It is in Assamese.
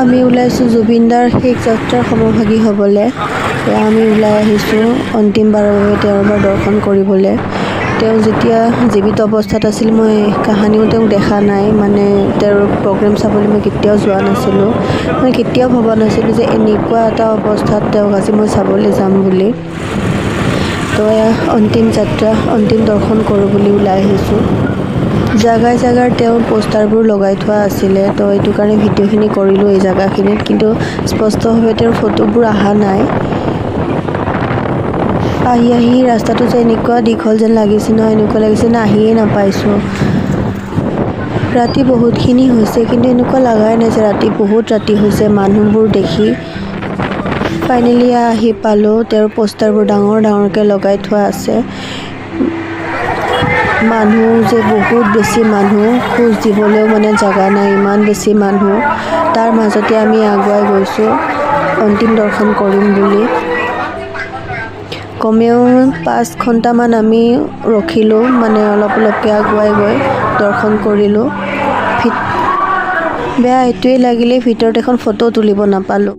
আমি ওলাইছোঁ জুবিনদাৰ শেষ যাত্ৰাৰ সমভাগী হ'বলৈ। আমি ওলাই আহিছোঁ অন্তিমবাৰৰ বাবে তেওঁৰ দৰ্শন কৰিবলৈ। তেওঁ যেতিয়া জীৱিত অৱস্থাত আছিল, মই কাহানিও তেওঁক দেখা নাই। মানে তেওঁৰ প্ৰগ্ৰেম চাবলৈ মই কেতিয়াও যোৱা নাছিলোঁ। মই কেতিয়াও ভবা নাছিলোঁ যে এনেকুৱা এটা অৱস্থাত তেওঁক আজি মই চাবলৈ যাম বুলি। তো অন্তিম যাত্ৰা, অন্তিম দৰ্শন কৰোঁ বুলি ওলাই আহিছোঁ। জাগাই জাগাৰ তেওঁৰ পোষ্টাৰবোৰ লগাই থোৱা আছিলে, তো এইটো কাৰণে ভিডিঅ'খিনি কৰিলোঁ এই জেগাখিনিত, কিন্তু স্পষ্টভাৱে তেওঁৰ ফটোবোৰ অহা নাই। আহি ৰাস্তাটো যে এনেকুৱা দীঘল যেন লাগিছে ন, এনেকুৱা লাগিছে না আহিয়ে নাপাইছোঁ। ৰাতি বহুতখিনি হৈছে, কিন্তু এনেকুৱা লগাই নাই যে বহুত ৰাতি হৈছে মানুহবোৰ দেখি। ফাইনেলি আহি পালোঁ, তেওঁৰ পোষ্টাৰবোৰ ডাঙৰকৈ লগাই থোৱা আছে। মানুহ যে বহুত বেছি মানুহ, খোজ দিবলৈও মানে জেগা নাই, ইমান বেছি মানুহ। তাৰ মাজতে আমি আগুৱাই গৈছোঁ অন্তিম দৰ্শন কৰিম বুলি। কমেও 5 ঘণ্টামান আমি ৰখিলোঁ, মানে অলপকৈ আগুৱাই গৈ দৰ্শন কৰিলোঁ। বেয়া এইটোৱেই লাগিলে ভিতৰত এখন ফটো তুলিব নাপালোঁ।